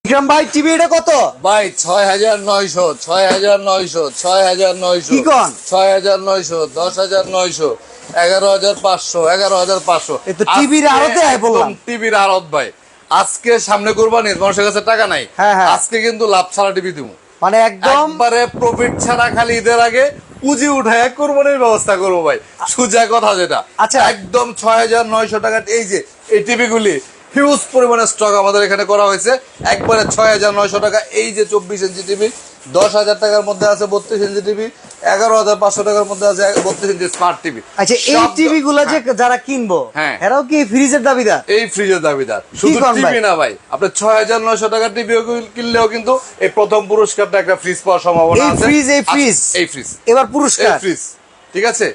বিক্রম ভাই টিভি এটা কত ভাই ৬৯০০ ৬৯০০ ৬৯০০ কি কোন ৬৯০০ ১০৯০০ ১১৫০০ ১১৫০০ এ তো টিভির আড়তে আয় বললাম টিভির আড়ত ভাই আজকে সামনে কুরবানির মানুষের কাছে টাকা নাই আজকে কিন্তু লাভ ছাড়া টিভি দিব মানে একদম প্রফিট ছাড়া খালি ঈদের আগে পুঁজি উঠায় কোরবানির ব্যবস্থা করবো ভাই সুজা কথা যেটা আচ্ছা একদম ৬৯০০ টাকা এই যে এই টিভি গুলি হিউজ পরিমাণে স্টক আমাদের এখানে করা হয়েছে একবারে ৬৯০০ টাকা এই যে ২৪ ইঞ্চি টিভি ১০,০০০ টাকার মধ্যে আছে ৩২ ইঞ্চি টিভি ১১,৫০০ টাকার মধ্যে আছে ৩২ ইঞ্চি স্মার্ট টিভি। আচ্ছা এই টিভি গুলো যে যারা কিনবো এরাও কি ফ্রিজের দাবিদার? এই ফ্রিজের দাবিদার শুধু টিভি না ভাই, আপনি ৬৯০০ টাকার টিভি কিনলেও কিন্তু এই প্রথম পুরস্কারটা একটা ফ্রিজ পাওয়ার সম্ভাবনা আছে। এই ফ্রিজ এবার পুরস্কার ফ্রিজ, ঠিক আছে।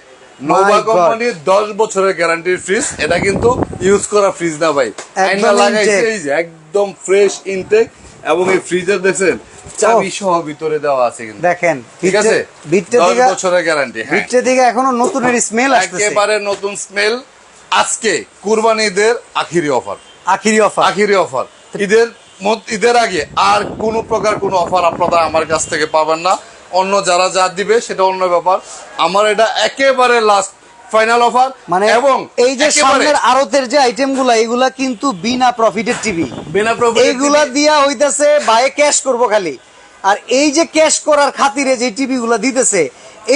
নোভা কোম্পানির ১০ বছরের গ্যারান্টির ফ্রিজ, এটা কিন্তু ইউজ করা ফ্রিজ না ভাই, আয়না লাগাইছে এই যে একদম ফ্রেশ ইনটেক এবং এই ফ্রিজের দেখেন চাবি সহ ভিতরে দেওয়া আছে কিন্তু দেখেন, ঠিক আছে। ১০ বছরের গ্যারান্টি, ভিতরে থেকে এখনো নতুনের স্মেল আসছে, একেবারে নতুন স্মেল। আজকে কুরবানি ঈদের আখিরি অফার, আখিরি অফার ঈদের আগে আর কোন প্রকার কোন অফার আপনারা আমার কাছ থেকে পাবেন না। অন্য যারা যা দিবে সেটা অন্য ব্যাপার, আমার এটা একেবারে লাস্ট ফাইনাল অফার। মানে এবং এই যে সামনের আড়তের যে আইটেমগুলা এগুলা কিন্তু বিনা প্রফিটের টিভি, বিনা প্রফিট এইগুলা দিয়া হইতাছে বাই ক্যাশ করব খালি। আর এই যে ক্যাশ করার খাতিরে যে টিভি গুলা দিতেছে,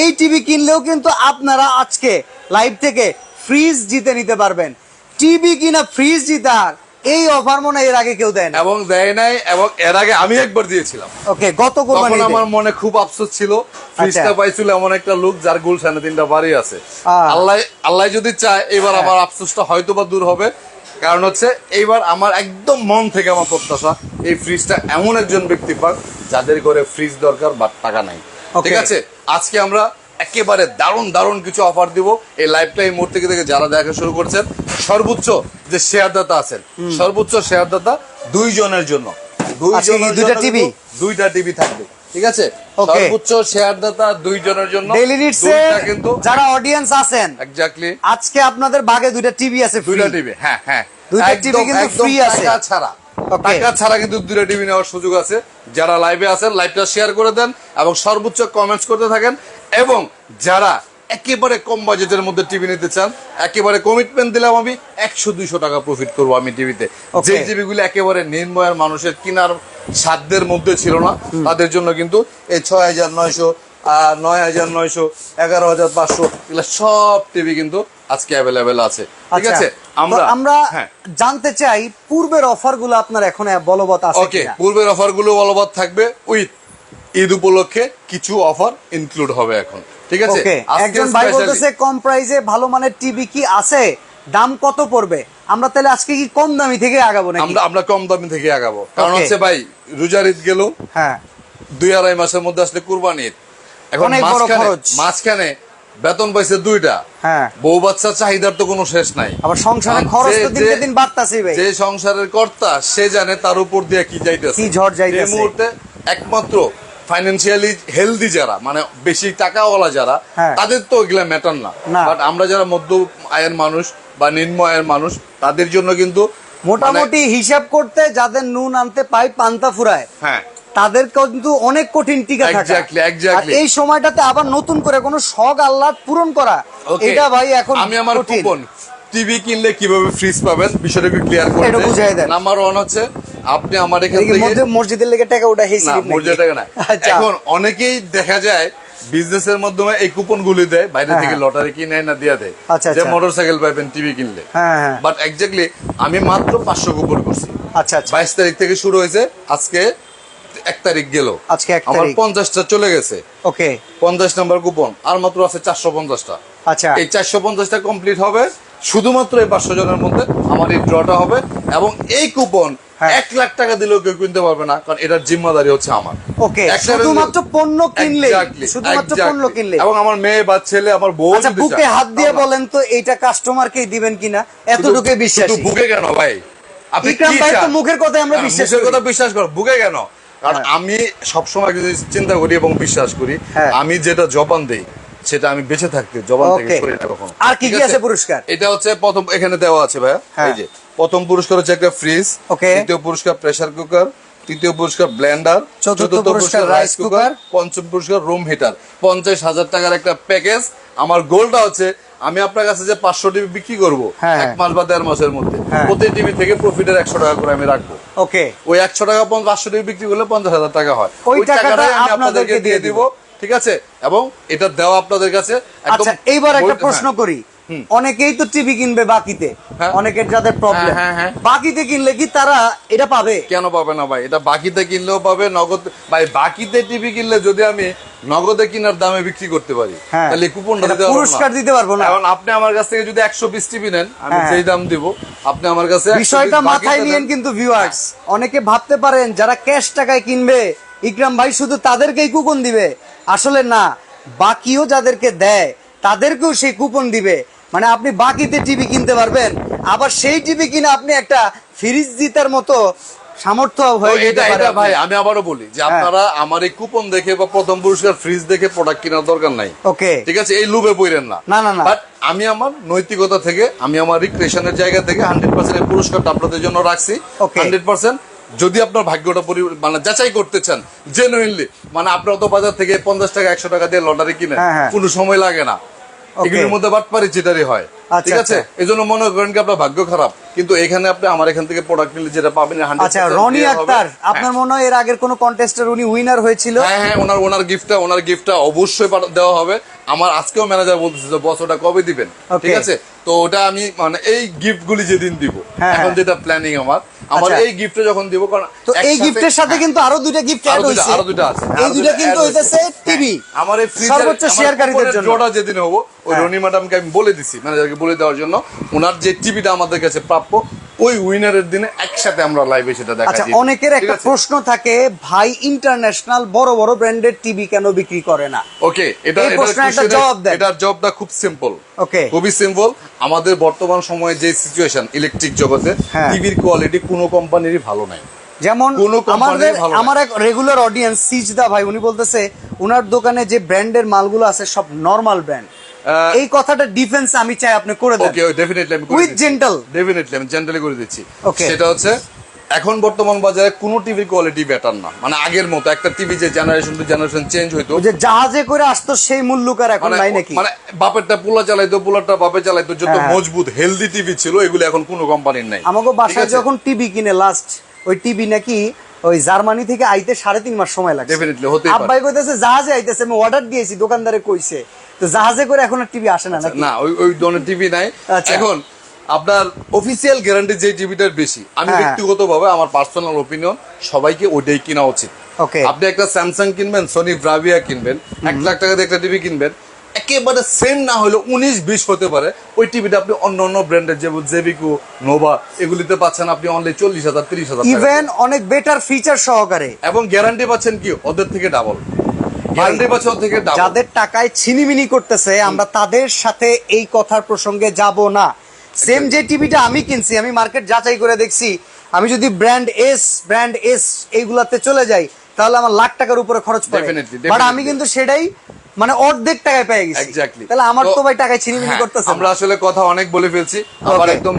এই টিভি কিনলেও কিন্তু আপনারা আজকে লাইভ থেকে ফ্রিজ জিতে নিতে পারবেন। টিভি কিনা ফ্রিজ জিতার এই অফার মনে এর আগে কেউ দেয় না এবং দেয় নাই, এবং এর আগে আমি একবার দিয়েছিলাম। ওকে, গত কোরবানি আমার মনে খুব আফসোস ছিল, ফ্রিজটা পাইছিল এমন একটা লোক যার গুলশানে ৩টা বাড়ি আছে। আল্লাহ যদি চায় এবার আমার আফসোসটা হয়তো বা দূর হবে, কারণ হচ্ছে এইবার আমার একদম মন থেকে আমার প্রত্যাশা এই ফ্রিজটা এমন একজন ব্যক্তি পাক যাদের ঘরে ফ্রিজ দরকার বা টাকা নাই, ঠিক আছে। আজকে আমরা একেবারে দারুণ দারুণ কিছু অফার দিব। এই লাইভটা এই মুহূর্তে থেকে যারা দেখা শুরু করছেন, সর্বোচ্চ যে শেয়ারদাতা আছেন, সর্বোচ্চ শেয়ারদাতা ২ জনের জন্য দুইটা টিভি থাকবে, ঠিক আছে। সর্বোচ্চ শেয়ারদাতা ২ জনের জন্য কিন্তু যারা অডিয়েন্স আছেন এক্স্যাক্টলি আজকে আপনাদের ভাগে 2টা টিভি আছে, দুইটা টিভি, হ্যাঁ হ্যাঁ, 2টা টিভি কিন্তু ফ্রি আছে, টাকা ছাড়া কিন্তু 2টা টিভি নেওয়ার সুযোগ আছে। যারা লাইভে আছেন লাইভটা শেয়ার করে দেন এবং সর্বোচ্চ কমেন্টস করতে থাকেন। এবং যারা একেবারে কম বাজেটের মধ্যে টিভি নিতে চান, একেবারে কমিটমেন্ট দিলাম আমি ১০০-২০০ টাকা প্রফিট করবো আমি টিভিতে। যে টিভিগুলো একেবারে নির্ময়ের মানুষের কেনার সাধ্যের মধ্যে ছিল না, তাদের জন্য কিন্তু এই ৬৯০০, ৯৯০০, ১১৫০০ এগুলো সব টিভি কিন্তু আজকে অ্যাভেলেবেল আছে, ঠিক আছে। আমরা জানতে চাই পূর্বের অফার গুলো আপনার এখন বলবৎ আছে কিনা? পূর্বের অফার গুলো বলবৎ থাকবে, উইথ ঈদ উপলক্ষে কিছু অফার ইনক্লুড হবে এখন, ঠিক আছে। একজন ভাই বলতেছে কম প্রাইসে ভালো মানের টিভি কি আছে, দাম কত পড়বে? আমরা তাহলে আজকে কি কম দামি থেকে আগাবো নাকি? আমরা কম দামি থেকে আগাবো, কারণ হচ্ছে ভাই রোজার ঈদ গেল, হ্যাঁ ২-২.৫ মাসের মধ্যে আসলে কুরবানি ঈদ। এখন মাঝখানে বেতন পাইছে 2টা, হ্যাঁ বউ বাচ্চা চাহিদার তো কোনো শেষ নাই, আবার সংসারের খরচ তো দিনকে দিন বাড়তাছে ভাই। যে সংসারের কর্তা সে জানে তার উপর দিয়ে কি যাইতেছে, কি ঝড় যাইতেছে। এই মুহূর্তে একমাত্র ফাইন্যান্সিয়ালি হেলদি যারা, মানে বেশি টাকাওয়ালা যারা, তাদের তো এগুলা ম্যাটার না। বাট আমরা যারা মধ্য আয়ের মানুষ বা নিম্ন আয়ের মানুষ, তাদের জন্য কিন্তু মোটামুটি হিসাব করতে যাদের নুন আনতে পাই পান্তা ফুরায়, হ্যাঁ তাদের কিন্তু অনেক কঠিন টিকা থাকে। এই সময়টাতে আবার নতুন করে কোনো শখ আহ্লাদ পূরণ করা, এটা ভাই এখন আমি আমার কুপন টিভি কিনলে কিভাবে ফ্রিজ পাবেন বিষয়টা একটু ক্লিয়ার করে এটা বুঝাই দেন। নাম্বার 1 হচ্ছে আপনি আমার এখান থেকে মসজিদের লেগে টাকা উঠাইছি না, মসজিদের টাকা না। এখন অনেকেই দেখা যায় বিজনেসের মাধ্যমে এই কুপন গুলি দেয়, বাইরে থেকে লটারি কিনে না দিয়া দেয় যে মোটরসাইকেল পাবেন টিভি কিনলে, বাট এক্স্যাক্টলি আমি মাত্র 500 কুপন করছি। 22 তারিখ থেকে শুরু হয়েছে, আজকে 1 তারিখ গেল, আমার 50টা চলে গেছে। ওকে, 50 নাম্বার কুপন আর মাত্র আছে 450টা। আচ্ছা, এই 450টা কমপ্লিট হবে শুধুমাত্র এই 500 জনের মধ্যে আমার এই ড্রটা হবে। এবং এই কুপন 1 লাখ টাকা দিলেও কেউ কিনতে পারবে না, কারণ এটার জিম্মাদারি হচ্ছে আমার। ওকে, শুধুমাত্র পণ্য কিনলে, শুধুমাত্র পণ্য কিনলে। এবং আমার মেয়ে বা ছেলে, আমার বউ, আচ্ছা বুকে হাত দিয়ে বলেন তো এইটা কাস্টমারকেই দিবেন কিনা, এতটুকু বিশ্বাস। বুকে কেন ভাই, আপনি কি চান? মুখের কথাই আমরা বিশ্বাস করি, কথা বিশ্বাস করো, বুকে কেন? কারণ আমি সবসময় চিন্তা করি এবং বিশ্বাস করি, আমি যেটা জবান দেই সেটা আমি বেঁচে থাকতে জবান থেকে সরি না কখনো। আর কি কি আছে পুরস্কার? এটা হচ্ছে প্রথম এখানে দেওয়া আছে ভাইয়া, এই যে প্রথম পুরস্কার হচ্ছে একটা ফ্রিজ, দ্বিতীয় পুরস্কার প্রেসার কুকার, তৃতীয় পুরস্কার ব্লেন্ডার, চতুর্থ পুরস্কার রাইস কুকার, পঞ্চম পুরস্কার রুম হিটার। 50,000 টাকার একটা প্যাকেজ। আমার গোলটা হচ্ছে আমি আপনার কাছে যে 500 টিভি বিক্রি করবো 1 মাস বা 1.5 মাসের মধ্যে, প্রতি টিভি থেকে প্রফিটের 100 টাকা করে আমি রাখবো। ওকে, ওই 100 টাকা 500 টিভি বিক্রি করলে 50,000 টাকা হয়। ওই টাকাটা আমি আপনাদেরকে দিয়ে দিব, ঠিক আছে? এবং এটা দেওয়া আপনাদের কাছে একদম। আচ্ছা, এইবার একটা প্রশ্ন করি, অনেকেই তো টিভি কিনবে বাকিতে, অনেকের যাদের প্রবলেম, বাকিতে কিনলে কি তারা এটা পাবে? কেন পাবে না ভাই? এটা বাকিতে কিনলেও পাবে, নগদ। ভাই বাকিতে টিভি কিনলে যদি আমি নগদে কিনার দামে বিক্রি করতে পারি, তাহলে কুপনটা দিতে পারবো না, পুরস্কার দিতে পারবো না। এখন আপনি আমার কাছ থেকে যদি 100 পিস টিভি নেন, আমি যেই দাম দিব, আপনি আমার কাছে বিষয়টা মাথায় নিয়েন কিন্তু ভিউয়ার্স। অনেকে ভাবতে পারেন যারা ক্যাশ টাকায় কিনবে ইকরাম ভাই শুধু তাদেরকেই কুপন দিবে, আসলে না, বাকিও যাদেরকে দেয় তাদেরকেও সেই কুপন দিবে। মানে আপনি বাকিতে টিভি কিনতে পারবেন, আবার সেই টিভি কিনে আপনি একটা ফ্রিজ জিতার মতো সামর্থ্য হয়ে যেতে পারে। ভাই আমি আবারও বলি যে আপনারা আমার এই কুপন দেখে বা প্রথম পুরস্কার ফ্রিজ দেখে প্রোডাক্ট কেনার দরকার নাই। ওকে, ঠিক আছে? এই লুবে পড়েন না। না না না, বাট আমি আমার নৈতিকতা থেকে, আমি আমার রিক্রিয়েশনের জায়গা থেকে 100% এই পুরস্কারটা আপনাদের জন্য রাখছি। 100% যদি আপনার ভাগ্যটা মানে যাচাই করতে চান জেনুইনলি, মানে আপনারা তো বাজার থেকে 50 টাকা 100 টাকা দিয়ে লটারি কিনেন, কোনো সময় লাগে না, এগুলোর মধ্যে বাটপারি চিটারি হয়। ঠিক আছে? এই জন্য মনে করেন কি আপনার ভাগ্য খারাপ, কিন্তু এখানে আপনি আমার এখান থেকে প্রোডাক্ট নিলে যেটা পাবেন 100%। আচ্ছা, রনি আক্তার, আপনার মনে হয় এর আগের কোন কন্টেস্টের উনি উইনার হয়েছিল? হ্যাঁ, ওনার গিফটটা অবশ্যই দেওয়া হবে। আমার আজকেও ম্যানেজার বলতেছে যে বস ওটা কবে দিবেন, ঠিক আছে? তো ওটা আমি মানে এই গিফট গুলি যেদিন দিব, এখন যেটা প্ল্যানিং আমার এই গিফটে যখন দিব, কারণ তো এই গিফটের সাথে কিন্তু আরো দুইটা গিফট অ্যাড হইছে, আরো দুইটা আছে। এই দুইটা কিন্তু হইতাছে টিভি। আমার এই ফ্রিজের সর্বোচ্চ শেয়ারকারীদের জন্য ড্রটা যেদিন হবো, ওই রনি ম্যাডামকে আমি বলে দিছি, ম্যানেজারকে বলে দেওয়ার জন্য, ওনার যে টিভিটা আমাদের কাছে প্রাপ্য, ওই উইনারের দিনে একসাথে আমরা লাইভে সেটা দেখাই। আচ্ছা, অনেকের একটা প্রশ্ন থাকে, ভাই ইন্টারন্যাশনাল বড় বড় ব্র্যান্ডের টিভি কেন বিক্রি করে না? ওকে, এটার জবাবটা খুব সিম্পল। ওকে, খুবই সিম্পল। আমাদের বর্তমান সময়ে যে সিচুয়েশন ইলেকট্রিক জগতে, টিভির কোয়ালিটি কোনো কোম্পানিরই ভালো নাই। যেমন আমার এক রেগুলার অডিয়েন্স সিজদা ভাই, উনি বলতেছে উনার দোকানে যে ব্র্যান্ডের মালগুলো আছে সব নরমাল ব্র্যান্ড। এই কথাটা ডিফেন্স আমি চাই আপনি করে দেন। ওকে, ডেফিনেটলি আমি উইথ জেন্টল, ডেফিনেটলি আমি জেন্টালি করে দিচ্ছি। সেটা হচ্ছে, এখন বর্তমান বাজারে কোনো টিভির কোয়ালিটি বেটার না, মানে আগের মতো একটা টিভি যে জেনারেশন টু জেনারেশন চেঞ্জ হইতো, যে জাহাজে করে আসতো সেই মূল্যকার এখন নাই নাকি? মানে বাপেরটা পোলা চালাইতো, পোলারটা বাপে চালাইতো, যত মজবুত হেলদি টিভি ছিল, এগুলো এখন কোনো কোম্পানির নাই। আমাকে বাসায় যখন টিভি কিনে লাস্ট, ওই টিভি নাকি ওই জার্মানি থেকে আইতে 3.5 মাস সময় লাগে। ডেফিনেটলি হতেই পারে। আব্বাই কইতেছে জাহাজে আইতেছে, আমি অর্ডার দিয়েছি, দোকানদারে কইছে, তো জাহাজে করে এখন আর টিভি আসে না নাকি? না, ওই ধরনের টিভি নাই এখন। আপনার অফিসিয়াল গ্যারান্টি যে টিভিটার বেশি, আমি ব্যক্তিগতভাবে আমার পার্সোনাল ওপিনিয়ন, সবাইকে ওইটাই কিনা উচিত। আপনি একটা স্যামসাং কিনবেন, সোনি ব্রাভিয়া কিনবেন, 1 লাখ টাকা দিয়ে একটা টিভি কিনবেন, একেবারে সেম না হলে 19-20 হতে পারে, ওই টিভিটা আপনি অন্য অন্য ব্র্যান্ডের যেমন জেবিকো, নোভা, এগুলিতে পাচ্ছেন আপনি অনলি 40,000 30,000 টাকা, ইভেন অনেক বেটার ফিচার সহকারে, এবং গ্যারান্টি পাচ্ছেন কি ওদের থেকে ডাবল। যাদের টাকায় ছিনিমিনি করতেছে, আমরা তাদের সাথে এই কথার প্রসঙ্গে যাব না। সেম যে টিভিটা আমি কিনছি, আমি মার্কেট যাচাই করে দেখছি, আমি যদি ব্র্যান্ড এস এইগুলাতে চলে যাই, তাহলে আমার লাখ টাকার উপরে খরচ পড়ে, বাট আমি কিন্তু সেটাই মানে অর্ধেক টাকায় পেয়ে গেছি। তাহলে আমার তো ভাই টাকায় ছিনিমিনি করতেছে। আমরা আসলে কথা অনেক বলে ফেলছি, আবার একদম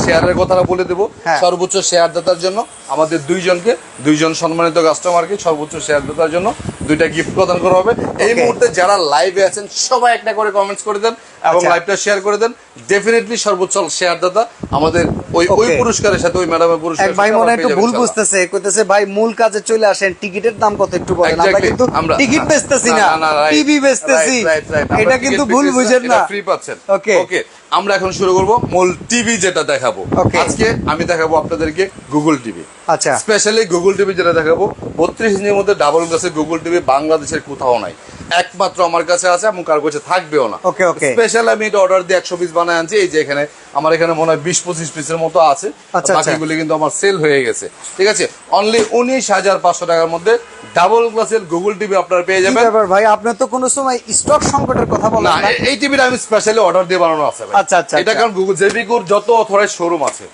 শেয়ারের কথাটা বলে দেবো। সর্বোচ্চ শেয়ার দাতার জন্য আমাদের দুইজন সম্মানিত কাস্টমারকে সর্বোচ্চ শেয়ার দাতার জন্য 2টা গিফট প্রদান করা হবে। এই মুহূর্তে যারা লাইভে আছেন সবাই একটা করে কমেন্টস করে দেন এবং লাইভটা শেয়ার করে দেন। ডেফিনেটলি সর্বোচ্চ শেয়ার দাতা আমাদের ওই পুরস্কারের সাথে ওই ম্যাডামের পুরস্কার। ভাই মনে একটু ভুল বুঝতেছে, কইতেছে ভাই মূল কাজে চলে আসেন, টিকিটের দাম কত একটু বলেন। আমরা কিন্তু টিকিট বেচতেছি না, টিভি বেচতেছি, এটা কিন্তু ভুল বুঝেন না, ফ্রি পাচ্ছেন। ওকে, আমরা এখন শুরু করব মূল টিভি যেটা দেখাবো। আজকে আমি দেখাবো আপনাদেরকে গুগল টিভি। আচ্ছা, স্পেশালি গুগল টিভি যেটা দেখাবো, 32 ইঞ্চির মধ্যে ডাবল গ্লাসের গুগল টিভি বাংলাদেশের কোথাও নাই, একমাত্র আমার কাছে আছে এবং কারো কাছে থাকবেও না। স্পেশাল আমি এটা অর্ডার দিয়ে 100 পিস বানায় আনছি। এই যে এখানে আমার এখানে মনে হয় 20-25 পিসের মতো আছে, বাকিগুলি কিন্তু আমার সেল হয়ে গেছে। ঠিক আছে, অনলি 19,500 টাকার মধ্যে ডাবল গ্লাসের গুগল টিভি আপনারা পেয়ে যাবেন। ভাই আপনি তো কোনো সময় স্টক সংকটের কথা বলেন না? এই টিভিটা আমি স্পেশালি অর্ডার দিয়ে বানানো আছে। এটা কারণ গুগল জেবিকুর যত অথরাইজ শোরুম আছে,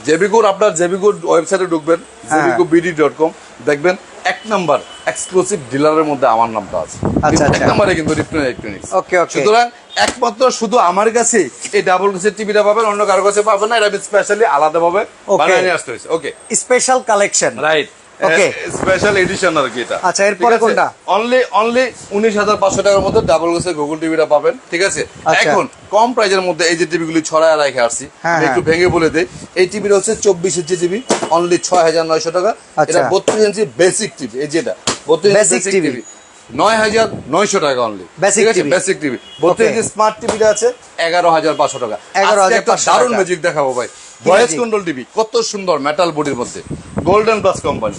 জেবিকুর আপনার জেবিকুর ওয়েবসাইটে ঢুকবেন, jebicubd.com, দেখবেন 1 নাম্বার এক্সক্লুসিভ ডিলারের মধ্যে আমার নামটা আছে। 1 নম্বরে কিন্তু রিপন ইলেকট্রনিক্স। সুতরাং একমাত্র শুধু আমার কাছে এই ডাবল গ্লাসের টিভিটা পাবেন, অন্য কারো কাছে পাবেন না। এটা আমি স্পেশালি আলাদাভাবে বানিয়ে নিয়ে আসতে হয়েছে। Okay, special collection, right. Okay special edition আর কি এটা। আচ্ছা এরপরে কোনটা? অনলি 19,500 টাকার মধ্যে ডাবল গ্লাসের গুগল টিভিটা পাবেন, ঠিক আছে। এখন কম প্রাইজের মধ্যে এই যে টিভি গুলি ছড়ায় রেখে আসছি, একটু ভেঙে বলে দেই। এই টিভিটা হচ্ছে 24 ইঞ্চি টিভি, অনলি 6,900 টাকা। এটা 32 ইঞ্চি বেসিক টিভি, এই যেটা 32 ইঞ্চি বেসিক টিভি 9,900 টাকা অনলি, ঠিক আছে। বেসিক টিভি 32 ইঞ্চি স্মার্ট টিভিটা আছে 11,500 টাকা। আজকে একটা দারুণ ম্যাজিক দেখাবো ভাই, ভয়েস কন্ট্রোল টিভি, কত সুন্দর মেটাল বডির মধ্যে, গোল্ডেন প্লাস কোম্পানি।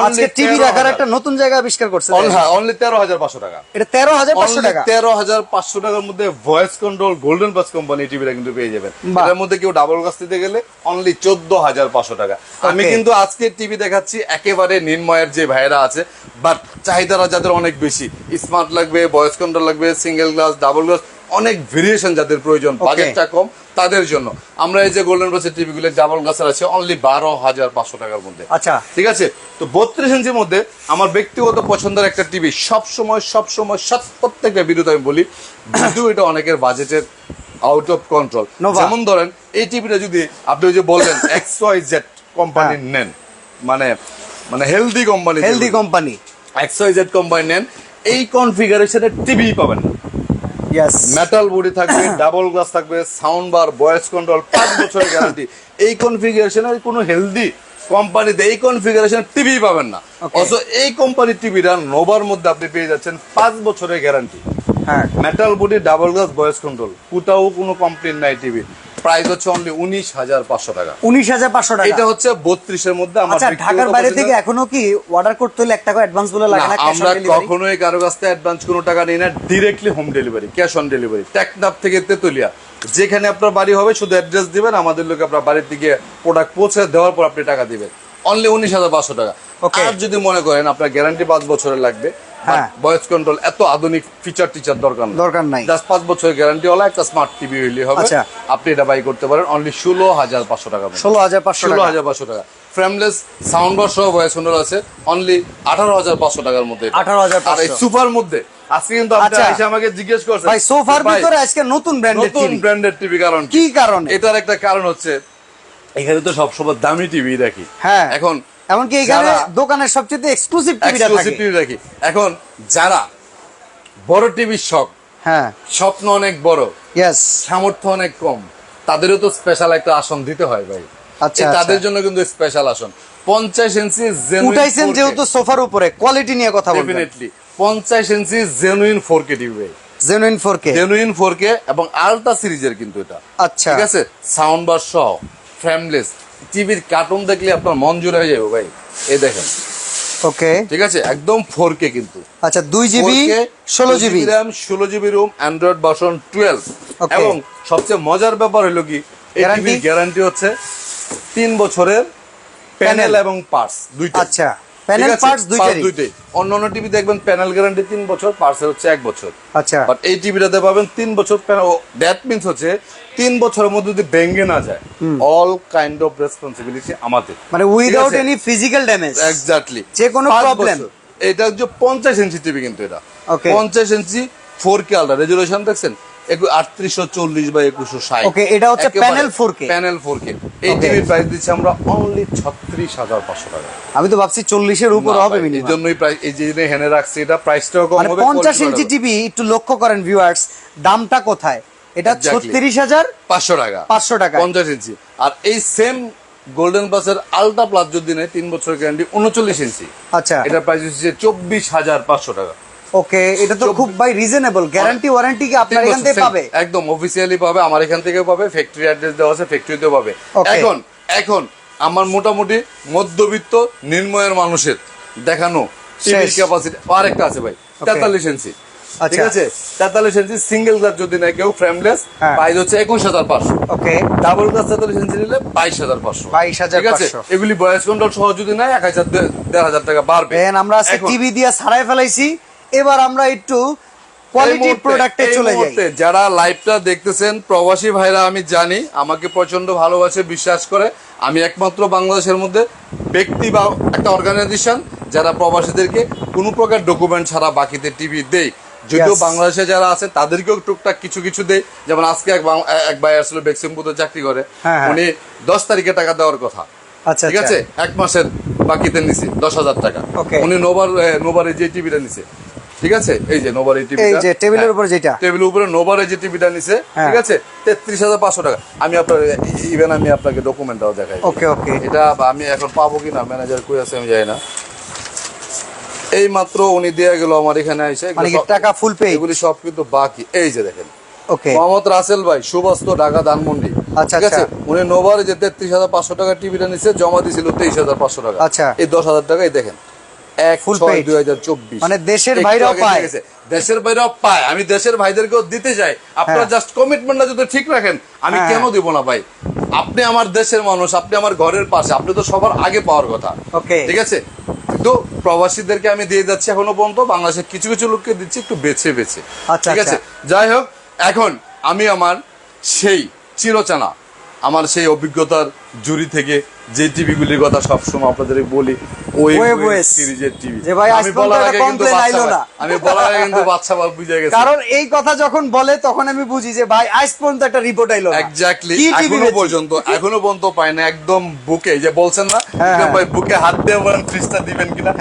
আজকে টিভি রাখার একটা নতুন জায়গা আবিষ্কার করছে। অনলি 13,500 টাকা। এটা 13,500 টাকা, 13,500 টাকার মধ্যে voice control golden plus company টিভিটা কিন্তু পেয়ে যাবেন। এর মধ্যে কেউ ডাবল গ্লাস দিতে গেলে অনলি 14,500 টাকা। আমি কিন্তু আজকে টিভি দেখাচ্ছি একেবারে নির্ময়ের যে ভাইরা আছে, বাট চাহিদারা যাদের অনেক বেশি, স্মার্ট লাগবে, ভয়েস কন্ট্রোল লাগবে, সিঙ্গেল গ্লাস, ডাবল গ্লাস, অনেক ভেরিয়েশন যাদের প্রয়োজন, বাজেটটা কম, তাদের জন্য আমরা এই যে গোল্ডেন প্লাসের টিভি গুলো ডাবল গ্লাসের আছে অনলি 12,500 টাকার মধ্যে। আচ্ছা ঠিক আছে। তো 32 ইঞ্চির মধ্যে আমার ব্যক্তিগত পছন্দের একটা টিভি, সব সময় প্রত্যেকটা ভিডিওতে আমি বলি, যদিও এটা অনেকের বাজেটের আউট অফ কন্ট্রোল। যেমন ধরেন এই টিভিটা যদি আপনি ওই যে বললেন XYZ কোম্পানির নেন, মানে হেলদি কোম্পানি XYZ কোম্পানি নেন, এই কনফিগারেশনের টিভি পাবেন না। মেটাল বডি থাকবে, ডাবল গ্লাস থাকবে, সাউন্ড বার, ভয়েস কন্ট্রোল, 5 বছরের গ্যারান্টি। এই কনফিগারেশনের কোনো হেলদি কোম্পানিতে এই কনফিগারেশনের টিভি পাবেন না। অথচ এই কোম্পানির টিভিটা নোভার মধ্যে আপনি পেয়ে যাচ্ছেন 5 বছরের গ্যারান্টি। হ্যাঁ, metal body, double glass, voice control, কোথাও কোনো কমপ্লেইন নাই টিভি। প্রাইস হচ্ছে অনলি 19,500 টাকা। 19,500 টাকা। এটা হচ্ছে 32 এর মধ্যে। আমার ঢাকার বাইরে থেকে এখনো কি অর্ডার করতে হলে 1 টাকা অ্যাডভান্স বলে লাগে না? আমরা কখনোই কারো কাছ থেকে অ্যাডভান্স কোনো টাকা নেই না, directly home delivery, cash on delivery. Teknaf থেকে তেতুলিয়া যেখানে আপনার বাড়ি হবে শুধু অ্যাড্রেস দিবেন, আমাদের লোক আপনার বাড়ির দিকে প্রোডাক্ট পৌঁছে দেওয়ার পর আপনি টাকা দিবেন। অনলি 19,500 টাকা। আর যদি মনে করেন আপনার গ্যারান্টি 5 বছরের লাগবে, ভয়েস কন্ট্রোল, এত আধুনিক ফিচার টিচার দরকার নাই, জাস্ট 5 বছরের গ্যারান্টি ওয়ালা একটা স্মার্ট টিভি হইলে হবে। আপনি এটা বাই করতে পারেন অনলি 16,500 টাকা। 16,500 টাকা। ফ্রেমলেস সাউন্ড বার সহ ভয়েস কন্ট্রোল আছে অনলি 18,500 টাকার মধ্যে। 18,500। আর এই সোফার মধ্যে আজকে কিন্তু আপনি এসে আমাকে জিজ্ঞেস করছেন ভাই সোফার ভিতরে আজকে নতুন ব্র্যান্ডের টিভি, কারণ কি কারণে? এটার একটা কারণ হচ্ছে এখানে তো সবসময় দামি টিভি রাখি। হ্যাঁ, এখন এমনকি এখানে দোকানের সবচেয়ে এক্সক্লুসিভ টিভি রাখি। এখন যারা বড় টিভির শখ, হ্যাঁ, স্বপ্ন অনেক বড়, সামর্থ্য অনেক কম, তাদেরও তো স্পেশাল একটা আসন দিতে হয় ভাই। আচ্ছা, তাদের জন্য কিন্তু স্পেশাল আসন 50 ইঞ্চি উঠাইছেন, যেহেতু সোফার উপরে কোয়ালিটি নিয়ে কথা বলবেন, ডেফিনেটলি 50 ইঞ্চি জেনুইন 4K টিভি ভাই, জেনুইন 4K এবং আলট্রা সিরিজের কিন্তু এটা। আচ্ছা, ঠিক আছে। সাউন্ড বার সহ, ফ্রেমলেস টিভির কার্টুন দেখলে আপনার মন জুড়ে হয়ে যাবে ভাই। এই দেখেন, ওকে, ঠিক আছে, একদম 4K কিন্তু। আচ্ছা, 2GB 16GB RAM, 16GB Rome, Android version 12। এবং সবচেয়ে মজার ব্যাপার হলো কি, এই টিভির গ্যারান্টি হচ্ছে 3 বছরের প্যানেল এবং পার্টস দুইটা। আচ্ছা, প্যানেল পার্টস দুইটাই। অন্যান্য টিভি দেখবেন প্যানেল গ্যারান্টি 3 বছর, পার্টসের হচ্ছে 1 বছর। আচ্ছা, বাট এই টিভিটাতে পাবেন 3 বছর প্যানেল। দ্যাট মিন্স হচ্ছে 3 বছরের মধ্যে যদি ভেঙে না যায়, অল কাইন্ড অফ রেসপন্সিবিলিটি আমাদের, মানে without any physical damage. Exactly, যে কোনো প্রবলেম। এটা হচ্ছে 50 ইঞ্চি টিভি কিন্তু এটা 50 ইঞ্চি 4K আলট্রা রেজোলিউশন দেখছেন, 3840x2160। ওকে, এটা হচ্ছে প্যানেল 4K। এই টিভির প্রাইস দিচ্ছি আমরা অনলি 36,500 টাকা। আমি তো ভাবছি 40 এর উপর হবে মিনিমাম। এই জন্যই প্রাইস এই যে হেনে রাখছি, এটা প্রাইসটাও কম হবে। 50 ইঞ্চি টিভি একটু লক্ষ্য করেন ভিউয়ার্স, দামটা কোথায়? এটা 36,500 টাকা। 500 টাকা 50 ইঞ্চি। আর এই সেম গোল্ডেন প্লাসের আলট্রা প্লাস যদি নেয় 3 বছরের গ্যারান্টি 39 ইঞ্চি। আচ্ছা, এটা প্রাইস হচ্ছে 24,500 টাকা। ওকে, এটা তো খুব ভাই রিজনেবল। গ্যারান্টি ওয়ারেন্টি কি আপনার এখান থেকে পাবে? একদম অফিসিয়ালি পাবে, আমার এখান থেকে পাবে, ফ্যাক্টরি অ্যাড্রেস দেওয়া আছে, ফ্যাক্টরিতেও পাবে। এখন আমার মোটামুটি মধ্যবিত্ত নির্ময়ের মানুষের দেখানো টিভির ক্যাপাসিটি আরেকটা আছে ভাই, 43 ইঞ্চি। ঠিক আছে, 43 ইঞ্চি সিঙ্গেল গ্লাস যদি নেয় কেউ ফ্রেমলেস, প্রাইস হচ্ছে 21,500। ওকে, ডাবল গ্লাস 43 ইঞ্চি নিলে 22,500। ঠিক আছে, এগুলি ভয়েস কন্ট্রোল সহ যদি নেয় 1,000 টাকা বাড়বে। আমরা টিভি দিয়ে ছাড়াই ফেলাইছি, এবার আমরা একটু কোয়ালিটি প্রোডাক্টে চলে যাই। যারা লাইভটা দেখতেছেন প্রবাসী ভাইরা, আমি জানি আমাকে প্রচন্ড ভালোবাসে, বিশ্বাস করে। আমি একমাত্র বাংলাদেশের মধ্যে ব্যক্তি বা একটা অর্গানাইজেশন যারা প্রবাসীদেরকে কোনো প্রকার ডকুমেন্ট ছাড়া বাকিতে টিভি দেয়। যদিও বাংলাদেশে যারা আছে তাদেরকেও টুকটাক কিছু দেয়। যেমন আজকে এক ভাই আসলে বেক্সিমপুরে চাকরি করে, উনি 10 তারিখে টাকা দেওয়ার কথা, আচ্ছা, ঠিক আছে, 1 মাসের বাকিতে নিছি 10,000 টাকা। উনি নোভার যে টিভিটা নিছে, ঠিক আছে, এই যে নোভার এই টিভিটা, এই যে টেবিলের উপর যেটা, টেবিলের উপরে নোভার যে টিভিটা নিছে, ঠিক আছে, 33,500 টাকা। আমি আপনার ইভেন আমি আপনাকে ডকুমেন্টটাও দেখাই। ওকে ওকে, এটা আমি এখন পাবো কিনা, ম্যানেজার কই আছে আমি জানি না। এই মাত্র উনি দেয়া গেল আমার এখানে এসে, মানে কি টাকা ফুল পে? এগুলি সব কিন্তু বাকি। এই যে দেখেন, ওকে, মোহাম্মদ রাসেল ভাই, সুবাস্ত, ঢাকা ধানমন্ডি। আচ্ছা ঠিক আছে, আচ্ছা, উনি নোভার যে 33,500 টাকা টিভিটা নিছে, জমা দিছিল 23,500 টাকা। আচ্ছা, এই 10,000 টাকাই দেখেন, 1/6/2024, মানে দেশের বাইরেও পায়, দেশের বাইরেও পায়। আমি দেশের ভাইদেরকেও দিতে চাই। আপনারা জাস্ট কমিটমেন্টটা যদি ঠিক রাখেন, আমি কেন দিব না ভাই? আপনি আমার দেশের মানুষ, আপনি আমার ঘরের পাশে, আপনি তো সবার আগে পাওয়ার কথা। ওকে, ঠিক আছে, কিন্তু প্রবাসীদেরকে আমি দিয়ে যাচ্ছি এখনো পর্যন্ত, বাংলাদেশের কিছু কিছু লোককে দিচ্ছি একটু বেছে বেছে। ঠিক আছে, যাই হোক, এখন আমি আমার সেই চিরচানা, আমার সেই অভিজ্ঞতার জুরি থেকে যে টিভি গুলির কথা সবসময় আপনাদের বলি, ওই সিরিজের টিভি, আমি বলার আগে কিন্তু বাচ্চা বাল বুঝে গেছে। কারণ এই কথা যখন বলে তখন আমি বুঝি যে ভাই আজ পর্যন্ত একটা রিপোর্ট আইলো না। এক্স্যাক্টলি, এখনো পর্যন্ত পাই না। একদম বুকে, যে বলছেন না ভাই বুকে হাত দিয়ে বলেন ফ্রিজটা দিবেন কিনা,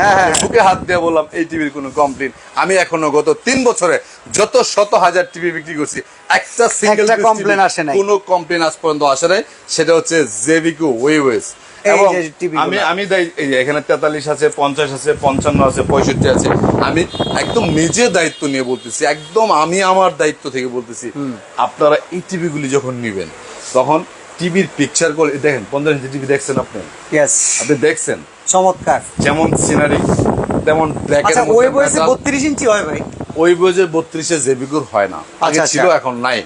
বুকে হাত দিয়ে বললাম এই টিভির কোনো কমপ্লেন আমি এখনো গত 3 বছরে যত শত হাজার টিভি বিক্রি করছি, একটা সিঙ্গেল কমপ্লেন আসে নাই, কোনো কমপ্লেন আজ পর্যন্ত আসে নাই। সেটা হচ্ছে জেভিকো ওয়েওয়েস। আমি এখানে 43 আছে, 50 আছে, 55 আছে, 65 আছে। আমি একদম নিজে দায়িত্ব নিয়ে বলতেছি, একদম আমি আমার দায়িত্ব থেকে বলতেছি, আপনারা এই টিভি গুলি যখন নিবেন তখন টিভির পিকচার করে দেখেন। 50 ইঞ্চি টিভি দেখছেন আপনি? আপনি দেখছেন? চমৎকার, যেমন সিনারি তেমন ব্ল্যাক এর মধ্যে। ওই বয়সে 32 ইঞ্চি হয় ভাই? ওই বয়সে 32 জেবিকুর হয় না, আগে ছিল, এখন নাই।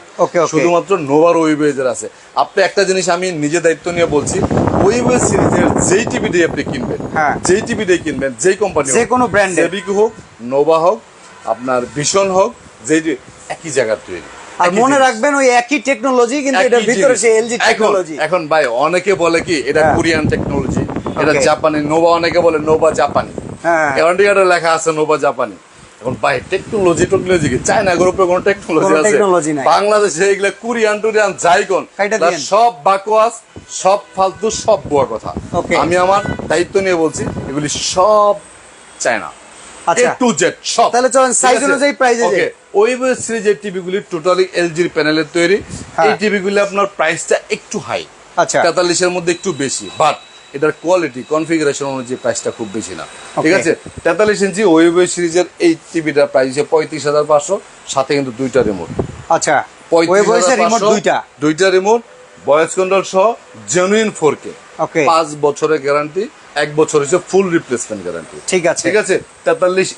শুধুমাত্র নোভার ওই বয়সের আছে। আপনি একটা জিনিস আমি নিজে দায়িত্ব নিয়ে বলছি, ওই বয়স সিরিজের যেই টিভিটাই আপনি কিনবেন, যেই টিভিটাই কিনবেন, যেই কোম্পানি, যে কোনো ব্র্যান্ড, জেবিকু হোক, নোভা হোক, আপনার ভিশন হোক, যেই একই জায়গার তৈরি। আর মনে রাখবেন ওই একই টেকনোলজি, কিন্তু এটার ভিতরে সেই এলজি টেকনোলজি। এখন ভাই অনেকে বলে কি এটা কোরিয়ান টেকনোলজি, এটা জাপানি। নোভা অনেকে বলে নোভা জাপানি, ওয়ারেন্টি লেখা আছে নোভা জাপানি। এখন ভাই টেকনোলজি কি চায়না গ্রুপে কোনো টেকনোলজি আছে? বাংলাদেশে এগুলা কোরিয়ান টুরিয়ান যাইকন সব বাকওয়াস, সব ফালতু, সব বুয়া কথা। আমি আমার দায়িত্ব নিয়ে বলছি, এগুলি সব চায়না, A to Z সব। তাহলে চলেন সাইজ অনুযায়ী প্রাইস। ওই সিরিজের টিভি গুলি টোটালি এলজির প্যানেলের তৈরি। এই টিভি গুলি আপনার প্রাইসটা একটু হাই, 43 এর মধ্যে একটু বেশি, বাট এটার কোয়ালিটি কনফিগারেশন অনুযায়ী প্রাইসটা খুব বেশি না। ঠিক আছে, 43 ইঞ্চি ওয়েব সিরিজের এই টিভিটার প্রাইস 35,500, সাথে কিন্তু 2টা রিমোট। আচ্ছা, 35,500, দুইটা রিমোট, ভয়েস কন্ট্রোল সহ, জেনুইন 4K, 5 বছরের গ্যারান্টি, 1 বছর হচ্ছে ফুল রিপ্লেসমেন্ট গ্যারান্টি। ঠিক আছে, 43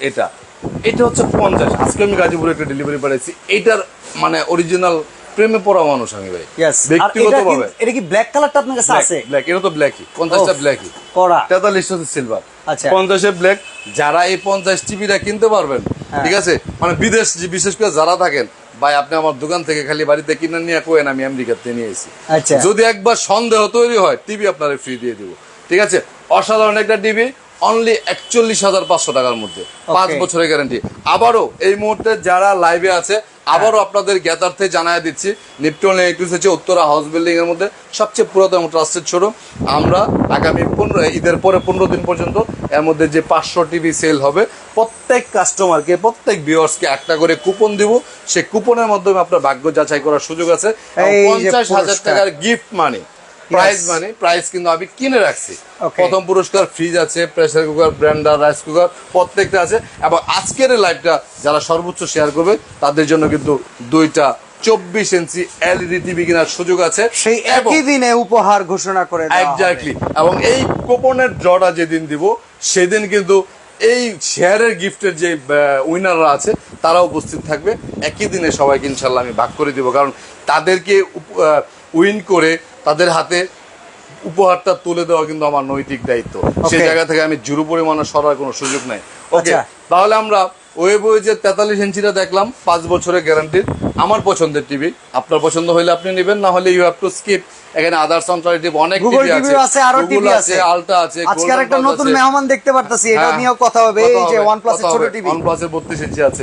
এটা হচ্ছে 50। আজকে আমি গাজীপুরে একটা ডেলিভারি পাঠাইছি, এটার মানে অরিজিনাল প্রেমে পড়া মানুষ আমি ভাই, ব্যক্তিগতভাবে। এটা কি ব্ল্যাক কালারটা আপনার কাছে আছে? ব্ল্যাক, এটা তো ব্ল্যাকই, 50টা ব্ল্যাকই করা, 43 হচ্ছে সিলভার, 50 এ ব্ল্যাক। যারা এই 50 টিভিটা কিনতে পারবেন, ঠিক আছে, মানে বিদেশ বিশেষ করে যারা থাকেন, ভাই আপনি আমার দোকান থেকে খালি বাড়িতে কিনে নিয়ে কোয়েন, আমি আমেরিকাতে নিয়ে এসেছি। যদি একবার সন্দেহ তৈরি হয়, টিভি আপনারা ফ্রি দিয়ে দিব। ঠিক আছে, অসাধারণ একটা টিভি, অনলি 41,500 টাকার মধ্যে, 5 বছরের গ্যারান্টি। আবারও এই মুহূর্তে যারা লাইভে আছে, আবারও আপনাদের জ্ঞাতার্থে জানায় দিচ্ছি, নিপটন ইলেকট্রিক্স হচ্ছে উত্তরা হাউস বিল্ডিং এর মধ্যে সবচেয়ে পুরাতন ট্রাস্টেড শোরুম। আমরা আগামী ঈদের পরে 15 দিন পর্যন্ত এর মধ্যে যে 500 টিভি সেল হবে, প্রত্যেক কাস্টমারকে, প্রত্যেক ভিউয়ার্সকে একটা করে কুপন দিব। সেই কুপনের মাধ্যমে আপনার ভাগ্য যাচাই করার সুযোগ আছে। 50,000 টাকার গিফট মানি, প্রাইস কিন্তু আমি কিনে রাখছি। প্রথম পুরস্কার ফ্রিজ আছে, pressure cooker, Blender, rice cooker প্রত্যেকটা আছে। এবং আজকের লাইভটা যারা সর্বোচ্চ শেয়ার করবে তাদের জন্য কিন্তু 2টা 24 ইঞ্চি এলইডি টিভি কেনার সুযোগ আছে, সেই একই দিনে উপহার ঘোষণা করে দেওয়া হবে। এক্স্যাক্টলি, এবং এই কুপনের ড্রটা যেদিন দিব সেদিন কিন্তু এই শেয়ারের গিফটের যে উইনাররা আছে তারা উপস্থিত থাকবে। একই দিনে সবাইকে ইনশাল্লাহ আমি ভাগ করে দিব, কারণ তাদেরকে উইন করে তাদের হাতে উপহারটা তুলে দেওয়া কিন্তু আমার নৈতিক দায়িত্ব। সেই জায়গা থেকে আমি জুরু পরিমাণে সরার কোনো সুযোগ নাই। ওকে, তাহলে আমরা ওয়েবওয়ে যে 43 ইঞ্চিটা দেখলাম, 5 বছরের গ্যারান্টির, আমার পছন্দের টিভি। আপনার পছন্দ হলে আপনি নেবেন, না হলে ইউ হ্যাভ টু স্কিপ। এখানে আদার্স অল্টারনেটিভ অনেক টিভি আছে, আরো টিভি আছে, আলটা আছে। আজকে একটা নতুন মেহমান দেখতে পারতাছি, এটা নিয়েও কথা হবে। এই যে OnePlus এর ছোট টিভি, OnePlus এর 32 ইঞ্চি আছে।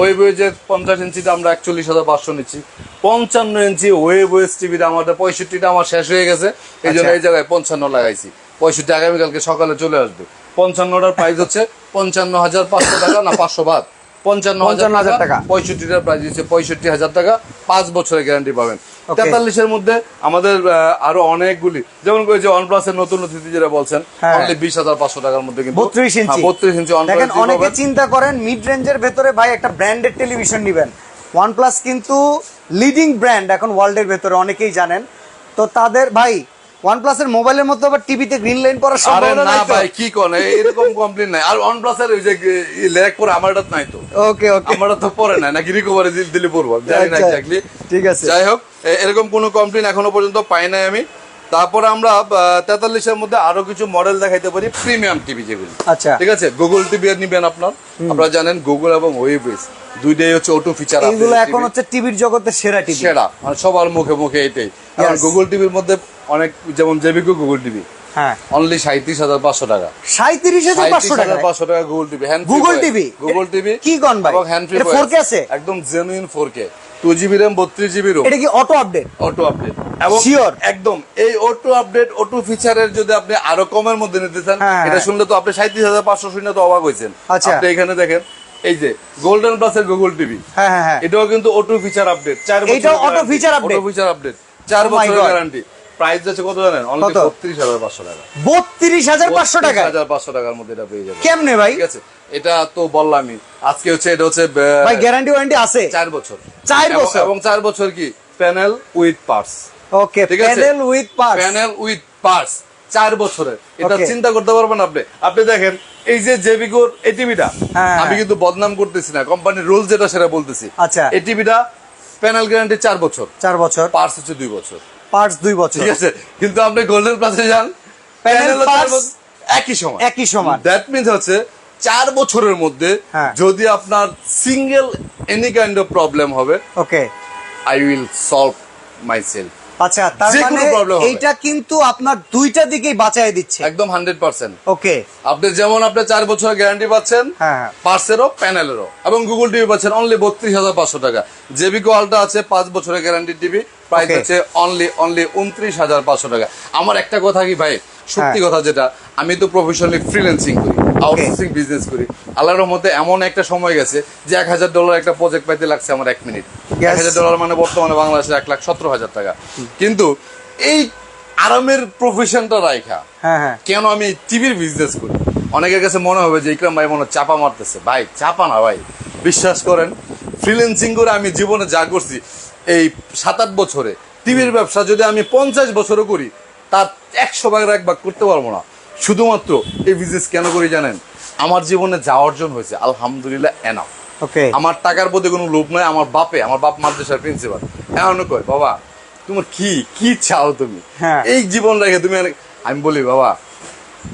ওয়েবওয়ে যে 50 ইঞ্চিটা আমরা 41,500 নিচ্ছি। 55 ইঞ্চি ওয়েবওয়ে টিভিটা আমাদের 65টা আমার শেষ হয়ে গেছে, এই জন্য এই জায়গায় 55 লাগাইছি। 65 আগামীকালকে সকালে চলে আসবে। 55টার প্রাইস হচ্ছে 55,500 টাকা না 500 বাদ 55,000 টাকা। 65টার প্রাইস হচ্ছে 65,000 টাকা, 5 বছরের গ্যারান্টি পাবেন। 43-এর মধ্যে আমাদের আরো অনেকগুলি, যেমন ওই যে OnePlus এর নতুন অতিথি যেটা বলছেন, অনলি 20,500 টাকার মধ্যে কিন্তু 32 ইঞ্চি 32 ইঞ্চি দেখেন। অনেকে চিন্তা করেন মিড রেঞ্জের ভেতরে ভাই একটা ব্র্যান্ডেড টেলিভিশন নেবেন, OnePlus কিন্তু লিডিং ব্র্যান্ড এখন ওয়ার্ল্ডের ভেতরে, অনেকেই জানেন। তো তাদের ভাই OnePlus এর মোবাইলের মতো আবার টিভিতে গ্রিন লাইন পড়ার সম্ভাবনা নাই তো? ভাই কি কোন এরকম কমপ্লেইন নাই। আর OnePlus এর ওই যে লেগ পরে আমারটা নাই তো। ওকে ওকে, আমারটা তো পরে নাই, নাকি রিকভারি দিলে পড়বো জানি না এক্স্যাক্টলি। ঠিক আছে, যাই হোক, এরকম কোনো কমপ্লেইন এখনো পর্যন্ত পাই নাই আমি। তারপরে আমরা 43-এর মধ্যে আরো কিছু মডেল দেখাইতে পারি, প্রিমিয়াম টিভি যেগুলো। আচ্ছা ঠিক আছে, গুগল টিভি নিবেন আপনারা জানেন গুগল এবং ওয়েবএস দুইটাই হচ্ছে অটো ফিচার। এইগুলো এখন হচ্ছে টিভির জগতের সেরা টিভি, সেরা, মানে সবার মুখে মুখে এটাই। কারণ গুগল টিভির মধ্যে অনেক, যেমন জেবিকো গুগল টিভি, হ্যাঁ অনলি 37,500 টাকা। 37,500 টাকা Google TV, Google TV, Google TV কি গন ভাই? এবং হ্যান্ড ফ্রি 4K আছে, একদম genuine 4K, 2GB RAM 32GB ROM। এটা কি অটো আপডেট? অটো আপডেট এবং শিওর একদম এই অটো আপডেট অটো ফিচারের যদি আপনি আরো কমের মধ্যে নিতে চান, এটা শুনলে তো আপনি 37,500 শুনে তো অবাক হইছেন। আপনি এখানে দেখেন, এই যে গোল্ডেন প্লাস এর গুগল টিভি, হ্যাঁ হ্যাঁ হ্যাঁ, এটাও কিন্তু অটো ফিচার আপডেট, 4 বছর এটাও auto feature update, auto feature update 4 বছরের গ্যারান্টি। প্রাইস আছে কত জানেন? অনলি 32,500 টাকা। 32,500 টাকা, 32,500 টাকার মধ্যে এটা পেয়ে যাবেন। কেমনে ভাই? ঠিক আছে, এটা তো বললামই আজকে হচ্ছে, এটা হচ্ছে ভাই গ্যারান্টি ওয়ারেন্টি আছে 4 বছর, 4 বছর এবং 4 বছর কি panel with parts. Okay, panel with parts, panel with parts 4 বছরের। এটা চিন্তা করতে পারবেন আপনি দেখেন এই যে জেবিকোর এই টিভিটা, আমি কিন্তু বদনাম করতেছি না, কোম্পানির রুল যেটা সেটা বলতেছি। আচ্ছা, এই টিভিটা প্যানেল গ্যারান্টি 4 বছর, 4 বছর, পার্টস হচ্ছে 2 বছর, পার্টস 2 বছর। ঠিক আছে, কিন্তু আপনি গোল্ডেন প্লাসে যান, প্যানেল একই সমান। দ্যাট মিন্স হচ্ছে 4 বছরের মধ্যে যদি আপনার single any kind of problem হবে, ওকে, আই উইল সলভ মাইসেলফ। আচ্ছা, তার মানে এইটা কিন্তু আপনার দুইটা দিকেই বাঁচায় দিচ্ছে একদম 100%। ওকে, আপনি যেমন আপনি 4 বছরের গ্যারান্টি পাচ্ছেন পার্টসেরও প্যানেলেরও, এবং গুগল টিভি পাচ্ছেন অনলি 32,500 টাকা। জেবিকো আলট্রা আছে 5 বছরের গ্যারান্টি টিভি, প্রাইস হচ্ছে অনলি 29,500 টাকা। আমার একটা কথা কি ভাই, সত্যি কথা যেটা, আমি তো প্রফেশনালি ফ্রিল্যান্সিং করি, আউটসোর্সিং বিজনেস করি। আল্লাহর রহমতে এমন একটা সময় গেছে যে $1,000 একটা প্রজেক্ট পাইতে লাগছে আমার 1 মিনিট। $1,000 মানে বর্তমানে বাংলাদেশে 1,17,000 টাকা। কিন্তু এই আরামের প্রফেশনটা রাইখা কেন আমি টিভির বিজনেস করি? অনেকের কাছে মনে হবে যে ইকরাম ভাই মনে চাপা মারতেছে। ভাই চাপা না ভাই, বিশ্বাস করেন, ফ্রিল্যান্সিং করে আমি জীবনে যা করছি এই 7-8 বছরে, টিভির ব্যবসা যদি আমি 50 বছরও করি তার 100 ভাগের 1 ভাগ করতে পারবো না। শুধুমাত্র এই বিজনেস কেন করি জানেন? আমার জীবনে যা অর্জন হয়েছে আলহামদুলিল্লাহ এনাফ। আমার টাকার প্রতি কোনো লোভ নয়। আমার বাপ মাদ্রাসার প্রিন্সিপাল এমন কয়, বাবা তোমার কি চাও তুমি এই জীবন রেখে তুমি? আমি বলি, বাবা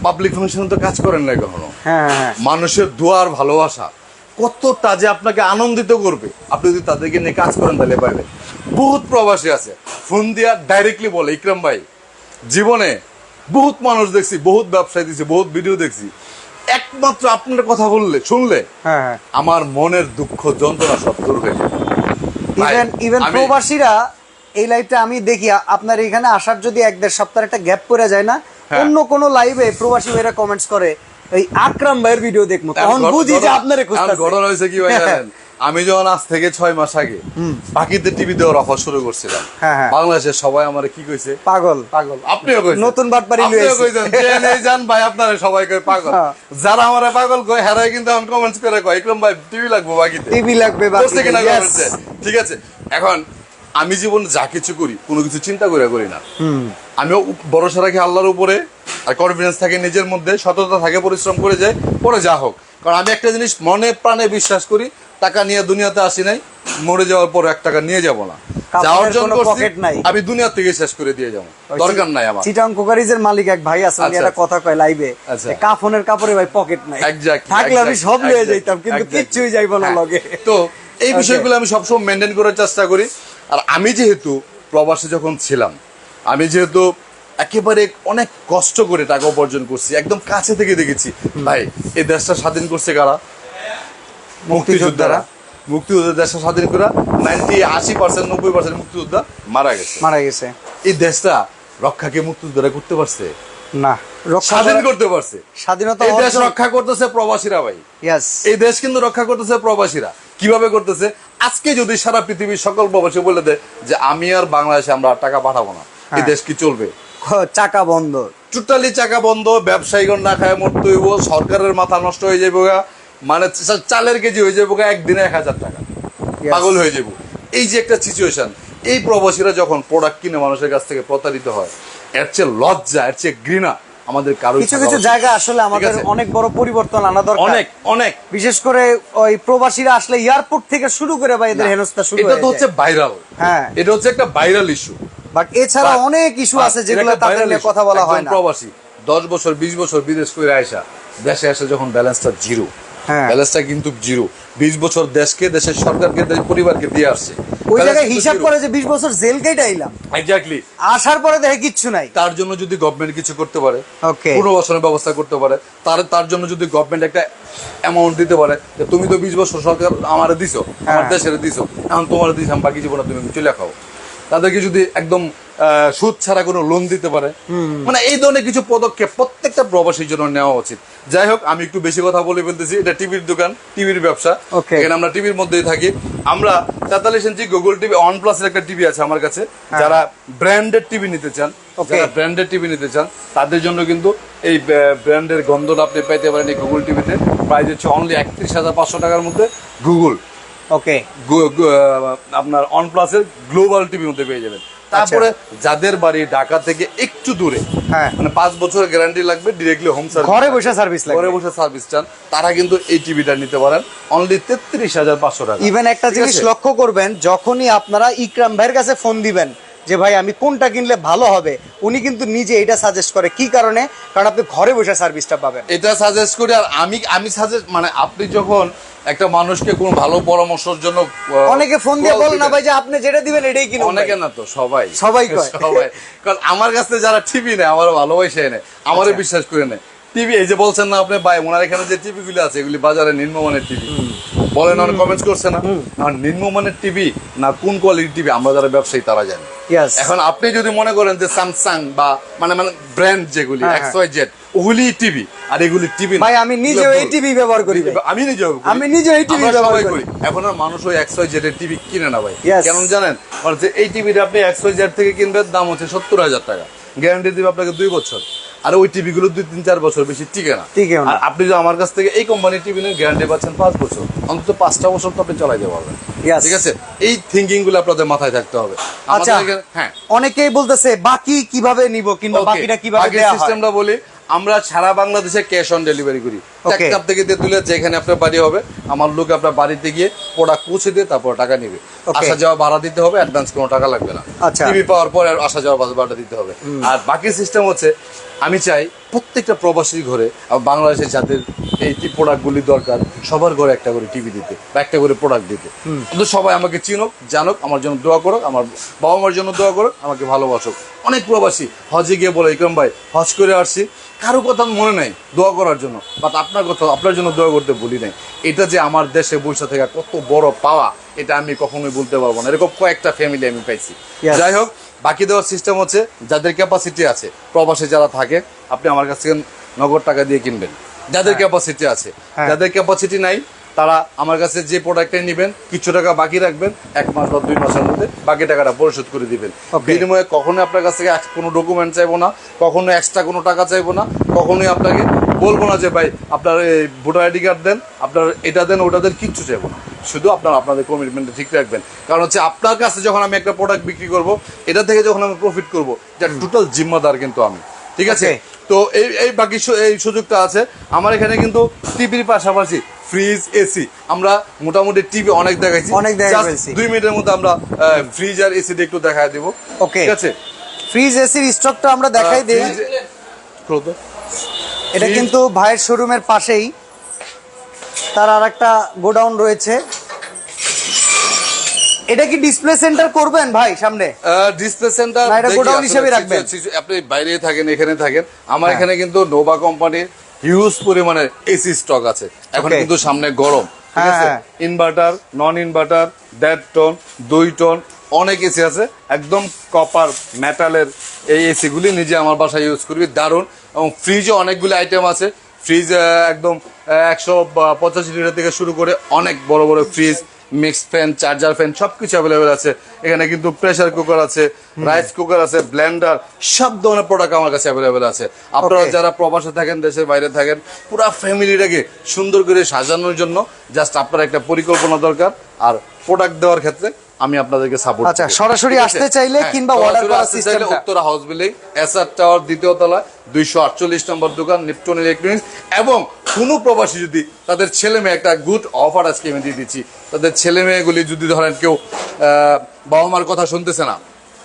পাবলিক ফাংশন তো কাজ করেন না কখনো, মানুষের দোয়ার ভালোবাসা কতটা যে আপনাকে আনন্দিত করবে, আপনি যদি তাদেরকে নিয়ে কাজ করেন তাহলে পারবেন। বহুত প্রবাসী আছে ফোন দিয়া ডাইরেক্টলি বলে, ইকরাম ভাই জীবনে বহুত মানুষ দেখছি, বহুত ব্যবসায়ী দেখছি, বহুত ভিডিও দেখছি, একমাত্র আপনার কথা শুনলে আমার মনের দুঃখ যন্ত্রণা সব দূর হয়ে যায়। ইভেন প্রবাসীরা এই লাইভটা আমি দেখি, আপনার এখানে আসার যদি 1-1.5 সপ্তাহ একটা গ্যাপ পড়ে যায় না, অন্য কোন লাইভে প্রবাসী ভাইরা কমেন্টস করে এই আকরাম ভাইয়ের ভিডিও দেখবো, তখন বুঝি যে আপনারে খুঁজতেছে। ঘটনা হয়েছে কি ভাই জানেন? আমি যখন আজ থেকে 6 মাস আগে বাকিতে টিভি দেওয়ার অফার শুরু করছিলাম, বাংলাদেশের সবাই আমার কি কইছে, পাগল। আপনিও কইছেন, নতুন বাটপারি কইছেন জান ভাই, আপনারা সবাই কই পাগল। যারা আমারে পাগল কয় হেরাই কিন্তু আমি কমেন্টস করে কয়, ইকরাম ভাই টিভি লাগবে বাকিতে, টিভি লাগবে বাকিতে। ঠিক আছে, এখন আমি জীবনে যা কিছু করি কোনো কিছু চিন্তা করে করি না। আমিও ভরসা রাখি আল্লাহর উপরে, আর কনফিডেন্স থাকে নিজের মধ্যে, সততা থাকে, পরিশ্রম করে যায়, পরে যা হোক। কারণ আমি একটা জিনিস মনে প্রাণে বিশ্বাস করি, টাকা নিয়ে দুনিয়াতে আসি নাই, মরে যাওয়ার পর 1 টাকা নিয়ে যাব না। যা অর্জন করছি আমি দুনিয়া থেকে শেষ করে দিয়ে যাবো, দরকার নাই আমার। চিটাং কোকারিজের মালিক এক ভাই আছে, উনি একটা কথা কয় লাইভে, কাফনের কাপড়ে ভাই পকেট নাই, থাকলে আমি সব নিয়ে যাইতাম কিন্তু কিচ্ছুই যাইব না লগে। তো এই বিষয়গুলো আমি সবসময় মেনটেন করার চেষ্টা করি। আর আমি যেহেতু প্রবাসী যখন ছিলাম, আমি যেহেতু একেবারে অনেক কষ্ট করে টাকা উপার্জন করছি, একদম কাছে থেকে দেখেছি ভাই এই দেশটা স্বাধীন করছে কারা? মুক্তিযোদ্ধারা। মুক্তিযোদ্ধা দেশটা স্বাধীন করা 80% 90% মুক্তিযোদ্ধা মারা গেছে। এই দেশটা রক্ষা কে মুক্তিযোদ্ধারা করতে পারছে? না স্বাধীন করতে পারছে। স্বাধীনতা এই দেশ রক্ষা করতেছে প্রবাসীরা ভাই। ইয়েস, এই দেশ কিন্তু রক্ষা করতেছে প্রবাসীরা। কিভাবে করতেছে? আজকে যদি সারা পৃথিবীর সকল প্রবাসী বলে দেয় যে আমি আর বাংলাদেশে আমরা টাকা পাঠাবো না, এই দেশ কি চলবে? চাকা বন্ধ, টোটালি চাকা বন্ধ, ব্যবসায়ীগণ না খায় মরতে হইব, সরকারের মাথা নষ্ট হয়ে যাবো, মানে চালের কেজি হয়ে যাবো একদিনে 1000 টাকা, পাগল হয়ে যাবো। এই যে একটা সিচুয়েশন, এই প্রবাসীরা যখন প্রোডাক্ট কিনে মানুষের কাছ থেকে প্রতারিত হয়, এর চেয়ে লজ্জা, এর চেয়ে ঘৃণা আমাদের কারো। কিছু কিছু জায়গা আসলে আমাদের অনেক বড় পরিবর্তন আনা দরকার, অনেক অনেক, বিশেষ করে ওই প্রবাসীরা আসলে এয়ারপোর্ট থেকে শুরু করে বা এদের হেনস্থা শুরু, এটা তো হচ্ছে ভাইরাল। হ্যাঁ, এটা হচ্ছে একটা ভাইরাল ইস্যু। বাট এছাড়া অনেক ইস্যু আছে যেগুলো তাদের নিয়ে কথা বলা হয় না। প্রবাসী 10 বছর 20 বছর বিদেশ করে আইসা দেশে আসে যখন ব্যালেন্সটা জিরো, ব্যালেন্সটা কিন্তু জিরো। 20 বছর দেশকে, দেশের সরকারকে, দেশের পরিবারকে দিয়ে আসছে, ওই জায়গায় হিসাব করে যে 20 বছর জেল কেটে আইলাম, এক্স্যাক্টলি, আসার পরে দেখে কিচ্ছু নাই। তার জন্য যদি গভর্নমেন্ট কিছু করতে পারে, ওকে, পুনর্বাসনের ব্যবস্থা করতে পারে, তার জন্য যদি গভর্নমেন্ট একটা অ্যামাউন্ট দিতে পারে যে তুমি তো 20 বছর সরকার আমারে দিছো, আমার দেশের দিছো, এখন তোমার দিছ, আমি বাকি জীবনে তুমি চলে খাও, তাদেরকে যদি একদম সুদ ছাড়া কোনো লোন দিতে পারে, মানে এই ধরনের কিছু পদক্ষেপ প্রত্যেকটা প্রবাসীর জন্য নেওয়া উচিত। যাই হোক, আমি একটু বেশি কথা বলে ফেলতেছি। এটা টিভির দোকান, টিভির ব্যবসা, এখানে আমরা টিভির মধ্যেই থাকি। আমরা 43 ইঞ্চি গুগল টিভি, ওয়ান প্লাসের একটা টিভি আছে আমার কাছে। যারা ব্র্যান্ডেড টিভি নিতে চান, যারা ব্র্যান্ডেড টিভি নিতে চান, তাদের জন্য কিন্তু এই ব্র্যান্ডের গন্ধটা আপনি পাইতে পারেন এই গুগল টিভিতে। প্রাইস হচ্ছে অনলি 31,500 টাকার মধ্যে গুগল, ওকে, আপনার ওয়ান প্লাসের গ্লোবাল টিভির মধ্যে পেয়ে যাবেন। তারপরে যাদের বাড়ি ঢাকা থেকে একটু দূরে, মানে 5 বছরের গ্যারান্টি লাগবে, ডিরেক্টলি হোম সার্ভিস, ঘরে বসে সার্ভিস লাগবে, ঘরে বসে সার্ভিস চান, তারা কিন্তু এই টিভিটা নিতে পারেন অনলি 33,500 টাকা। ইভেন একটা জিনিস লক্ষ্য করবেন, যখনই আপনারা ইকরাম ভাইয়ের কাছে ফোন দিবেন যে ভাই আমি কোনটা কিনলে ভালো হবে, উনি কিন্তু নিজে এটা সাজেস্ট করে। কি কারণে? কারণ আপনি ঘরে বসে সার্ভিসটা পাবেন। এটা সাজেস্ট করি। আর আমি সাজেস্ট, মানে আপনি যখন একটা মানুষকে কোনো ভালো পরামর্শের জন্য, অনেকে ফোন দিয়ে বলে না ভাই যে আপনি যেটা দিবেন এটাই কিনুন, অনেকে না তো সবাই কয়, সবাই। কারণ আমার কাছে যারা টিভি নেয়, আমার ভালোবাসে নেয়, আমারও বিশ্বাস করে নেয়। টিভি এই যে বলছেন না আপনি ভাই, ওনার এখানে যে টিভি গুলো আছে এগুলি বাজারে নিম্নমানের টিভি বলেন, অনেক কমেন্টস করছে না, আর নিম্নমানের টিভি না কোন কোয়ালিটির টিভি আমরা যারা ব্যবসায়ী তারা জানি। এখন আপনি যদি মনে করেন যে স্যামসাং বা মানে ব্র্যান্ড যেগুলি XYZ ওগুলি টিভি, আর এগুলি টিভি ভাই, আমি নিজে এই টিভি ব্যবহার করি, আমি নিজে এই টিভি ব্যবহার করি। এখন আর মানুষ ওই XYZ এর টিভি কিনে না ভাই, কেন জানেন? মানে যে এই টিভিটা আপনি XYZ থেকে কিনবেন, দাম হচ্ছে 70,000 টাকা, গ্যারান্টি দিবে আপনাকে 2 বছর, আর ওই টিভি গুলো 2-3-4 বছর বেশি টিকে না। আর আপনি যদি আমার কাছ থেকে এই কোম্পানির টিভি নেন, গ্যারান্টি পাচ্ছেন 5 বছর, অন্তত 5টা বছর তো আপনি চালাইতে পারবেন। ঠিক আছে, এই থিঙ্কিং গুলো আপনাদের মাথায় থাকতে হবে। আচ্ছা, হ্যাঁ, অনেকেই বলতেছে বাকি কিভাবে নিব, কিংবা বাকিটা কিভাবে দেয়া হয়। সিস্টেমটা বলি, আমরা সারা বাংলাদেশে ক্যাশ অন ডেলিভারি করি। টেকনাফ থেকে তেতুলিয়া যেখানে আপনার বাড়ি হবে, আমার লোক আপনার বাড়িতে গিয়ে প্রোডাক্ট পৌঁছে দিয়ে তারপর টাকা নেবে। আসা যাওয়া ভাড়া দিতে হবে, অ্যাডভান্স কোনো টাকা লাগবে না। টিভি পাওয়ার পর আসা যাওয়া ভাড়া দিতে হবে। আর বাকি সিস্টেম হচ্ছে, আমি চাই প্রত্যেকটা প্রবাসীর ঘরে, বাংলাদেশে যাদের এই প্রোডাক্টগুলি দরকার, সবার ঘরে একটা করে টিভি দিতে বা একটা করে প্রোডাক্ট দিতে। কিন্তু সবাই আমাকে চিনুক, জানুক, আমার জন্য দোয়া করুক, আমার বাবা মার জন্য দোয়া করুক, আমাকে ভালোবাসুক। অনেক প্রবাসী হজে গিয়ে বলে, ইকরাম ভাই হজ করে আসছি, কারো কথা মনে নাই দোয়া করার জন্য, বাট আপনার কথা, আপনার জন্য দোয়া করতে বলি নাই। এটা যে আমার দেশে বসে থেকে কত বড় পাওয়া, এটা আমি কখনোই বলতে পারবো না। এরকম কয়েকটা ফ্যামিলি আমি পাইছি। যাই হোক, বাকি দেওয়ার সিস্টেম হচ্ছে, যাদের ক্যাপাসিটি আছে, প্রবাসে যারা থাকে, আপনি আমার কাছ থেকে নগদ টাকা দিয়ে কিনবেন। যাদের ক্যাপাসিটি আছে, যাদের ক্যাপাসিটি নাই, তারা আমার কাছে যে প্রোডাক্টটাই নেবেন, কিছু টাকা বাকি রাখবেন, 1 মাস বা 2 মাসের মধ্যে বাকি টাকাটা পরিশোধ করে দিবেন। বিনিময়ে কখনোই আপনার কাছ থেকে কোনো ডকুমেন্ট চাইবো না, কখনো এক্সট্রা কোনো টাকা চাইবো না, কখনোই আপনাকে বলবো না যে ভাই আপনার এই ভোটার আইডি কার্ড দেন, আপনার এটা দেন, ওটা দেন, কিচ্ছু চাইবো না। শুধু আপনাদের কমিটমেন্টটা ঠিক রাখবেন। কারণ হচ্ছে আপনার কাছে যখন আমি একটা প্রোডাক্ট বিক্রি করব, এটা থেকে যখন আমি প্রফিট করবো, এটা টোটাল জিম্মাদার কিন্তু আমি। ঠিক আছে, তো এই বাকি এই সুযোগটা আছে আমার এখানে। কিন্তু টিভির পাশাপাশি ফ্রিজ, এসি, আমরা মোটামুটি টিভি অনেক দেখাইছি, 2 মিনিটের মধ্যে আমরা ফ্রিজ আর এসি একটু দেখায় দিব। ঠিক আছে, ফ্রিজ এসির স্টকটা আমরা দেখাই দেই। এটা কিন্তু ভাইয়ের শোরুমের পাশেই তার আরেকটা গোডাউন রয়েছে। এটা কি ডিসপ্লে সেন্টার করবেন ভাই সামনে? ডিসপ্লে সেন্টার না, এটা গোডাউন হিসেবে রাখবেন। আপনি বাইরে থাকেন, এখানে থাকেন, আমার এখানে কিন্তু নোভা কোম্পানির হিউজ পরিমাণে এসি স্টক আছে। এখন কিন্তু সামনে গরম, ঠিক আছে, inverter, non inverter, 1.5 ton, 2 ton, অনেক এসি আছে, একদম কপার মেটালের এই এসি গুলি নিজে আমার বাসায় ইউজ করবি, দারুণ। এবং ফ্রিজে অনেকগুলি আইটেম আছে, ফ্রিজ একদম 185 লিটার থেকে শুরু করে অনেক বড় বড় fridge, mixed fan, charger fan সবকিছু অ্যাভেলেবেল আছে এখানে। কিন্তু প্রেসার কুকার আছে, রাইস কুকার আছে, ব্লেন্ডার, সব ধরনের প্রোডাক্ট আমার কাছে অ্যাভেলেবেল আছে। আপনারা যারা প্রবাসে থাকেন, দেশের বাইরে থাকেন, পুরো ফ্যামিলিটাকে সুন্দর করে সাজানোর জন্য জাস্ট আপনার একটা পরিকল্পনা দরকার, আর প্রোডাক্ট দেওয়ার ক্ষেত্রে আমি আপনাদেরকে সাপোর্ট। আচ্ছা, সরাসরি আসতে চাইলে কিংবা অর্ডার করার সিস্টেমটা Uttara house building, SR tower, দ্বিতীয় তলা, 248 নম্বর দোকান, নিপটন ইলেকট্রনিক্স। এবং কোনো প্রবাসী যদি তাদের ছেলে মেয়ে, একটা গুড অফার আজকে আমি দিয়ে দিচ্ছি, তাদের ছেলে মেয়েগুলি যদি ধরেন কেউ বাবা মার কথা শুনতেছে না,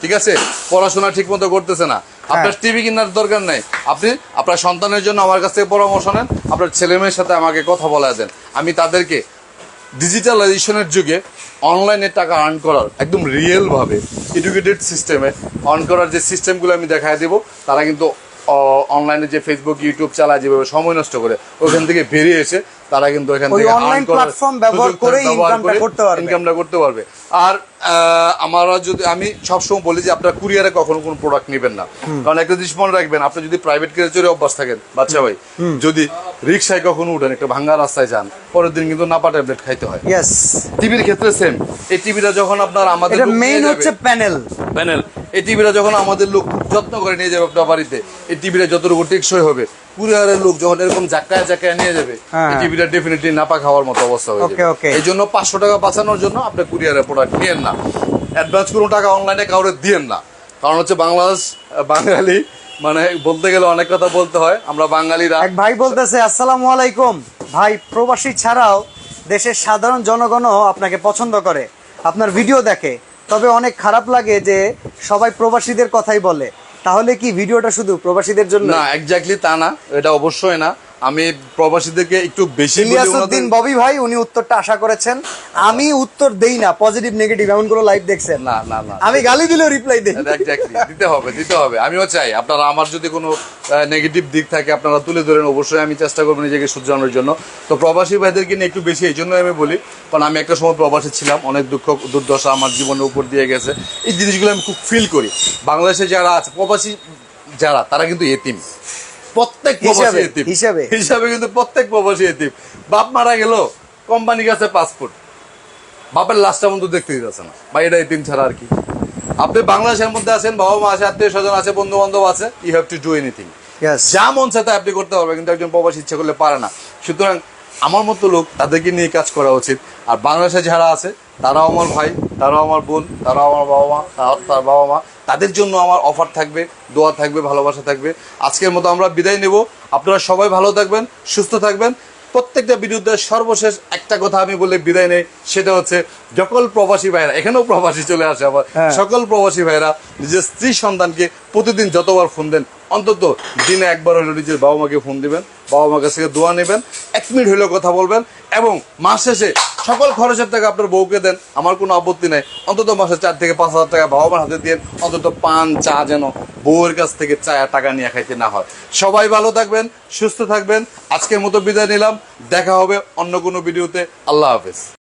ঠিক আছে, পড়াশোনা ঠিক মতো করতেছে না, আপনার টিভি কেনার দরকার নাই, আপনি আপনার সন্তানের জন্য আমার কাছ থেকে পরামর্শ নেন, আপনার ছেলে মেয়ের সাথে আমাকে কথা বলা দেন, আমি তাদেরকে ডিজিটালাইজেশনের যুগে অনলাইনে টাকা আর্ন করার একদম রিয়েল ভাবে এডুকেটেড সিস্টেমে আর্ন করার যে সিস্টেমগুলো আমি দেখায় দেবো। তারা কিন্তু অনলাইনে যে ফেসবুক, ইউটিউব চালায় যেভাবে সময় নষ্ট করে, ওখান থেকে বেরিয়ে এসে তারা কিন্তু এখান থেকে অনলাইন প্ল্যাটফর্ম ব্যবহার করে ইনকামটা করতে পারবে। আর আমি সবসময় বলি যে আপনারা কুরিয়ারে কখনো কোনো প্রোডাক্ট নেবেন না, কারণ একটা জিনিস মনে রাখবেন, আপনি যদি প্রাইভেট কারে চড়ে অভ্যাস থাকেন, বাচ্চা ভাই, যদি রিক্সায় কখনো উঠেন, একটা ভাঙ্গা রাস্তায় যান, পরের দিন কিন্তু নাপা ট্যাবলেট খাইতে হয়। টিভির ক্ষেত্রে সেম। এই টিভিটা যখন আপনার আমাদের মেইন হচ্ছে প্যানেল, এই টিভিটা যখন আমাদের লোক খুব যত্ন করে নিয়ে যাবে আপনার বাড়িতে, এই টিভিটা যতটুকু টেকসই হবে, কুরিয়ারের লোক যখন এরকম জাকায় নিয়ে যাবে, এই টিভিটা ডেফিনেটলি নাপা খাওয়ার মতো অবস্থা হয়ে যাবে। এই জন্য 500 টাকা বাঁচানোর জন্য আপনি কুরিয়ারের প্রোডাক্ট নিয়েন না, অ্যাডভান্স কোনো টাকা অনলাইনে কাউরে দিয়েন না। কারণ হচ্ছে বাঙালি মানে বলতে গেলে অনেক কথা বলতে হয়, আমরা বাঙালিরা। এক ভাই বলতেছে, আসসালামু আলাইকুম ভাই, প্রবাসী ছাড়াও দেশের সাধারণ জনগণও আপনাকে পছন্দ করে, আপনার ভিডিও দেখে, তবে অনেক খারাপ লাগে যে সবাই প্রবাসীদের কথাই বলে, তাহলে কি ভিডিওটা শুধু প্রবাসীদের জন্য? না, এক্স্যাক্টলি তা না, এটা অবশ্যই না। আমি প্রবাসীদেরকে একটু বেশি ইলিয়াসউদ্দিন ববি ভাই উনি উত্তরটা আশা করেছেন, আমি উত্তর দেই না পজিটিভ নেগেটিভ এমন কোনো লাইভ দেখছেন? না না না, আমি গালি দিলেও রিপ্লাই দেই। এক্স্যাক্টলি দিতে হবে। আমিও চাই আপনারা আমার যদি কোনো নেগেটিভ দিক থাকে আপনারা তুলে ধরেন, অবশ্যই আমি চেষ্টা করবো নিজেকে শুধরানোর জন্য। তো প্রবাসী ভাইদেরকে নিয়ে একটু বেশি এই জন্য আমি বলি, কারণ আমি একটা সময় প্রবাসী ছিলাম, অনেক দুঃখ দুর্দশা আমার জীবনের উপর দিয়ে গেছে, এই জিনিসগুলো আমি খুব ফিল করি। বাংলাদেশে যারা আছে প্রবাসী যারা, তারা কিন্তু এতিম, প্রত্যেক প্রবাসী এতিম হিসাবে কিন্তু প্রত্যেক প্রবাসী এতিম। বাপ মারা গেল, কোম্পানি কাছে পাসপোর্ট, বাপের লাশটা বন্ধু দেখতে দিতেছে না, বা এটা এতিম ছাড়া আর কি। আপনি বাংলাদেশের মধ্যে আছেন, বাবা মা আছে, আত্মীয় স্বজন আছে, বন্ধু বান্ধব আছে, you have to do anything, যা মন চায় আপনি করতে পারবেন, কিন্তু একজন প্রবাসী ইচ্ছা করলে পারে না। সুতরাং আমার মতো লোক, তাদেরকে নিয়ে কাজ করা উচিত। আর বাংলাদেশে যারা আছে, তারাও আমার ভাই, তারাও আমার বোন, তারাও আমার বাবা মা, তার বাবা মা, তাদের জন্য আমার অফার থাকবে, দোয়া থাকবে, ভালোবাসা থাকবে। আজকের মতো আমরা বিদায় নেব। আপনারা সবাই ভালো থাকবেন, সুস্থ থাকবেন। প্রত্যেকটা ভিডিওতে সর্বশেষ একটা কথা আমি বলে বিদায় নেই, সেটা হচ্ছে সকল প্রবাসী ভাইরা, এখানেও প্রবাসী চলে আসে আবার, সকল প্রবাসী ভাইরা নিজের স্ত্রী সন্তানকে প্রতিদিন যতবার ফোন দেন, অন্তত দিনে একবার হলেও নিজের বাবা মাকে ফোন দিবেন, বাবা মার কাছ থেকে দোয়া নেবেন, 1 মিনিট হলেও কথা বলবেন, এবং মাস শেষে সকল খরচের টাকা আপনার বউকে দেন, আমার কোনো আপত্তি নাই। অন্তত মাসে 4 থেকে 5 হাজার টাকা বাবা মার হাতে দিয়ে, অন্তত পান চা যেন বউয়ের কাছ থেকে টাকা নিয়ে খাইতে না হয়। সবাই ভালো থাকবেন, সুস্থ থাকবেন। আজকের মতো বিদায় নিলাম, দেখা হবে অন্য কোনো ভিডিওতে। আল্লাহ হাফেজ।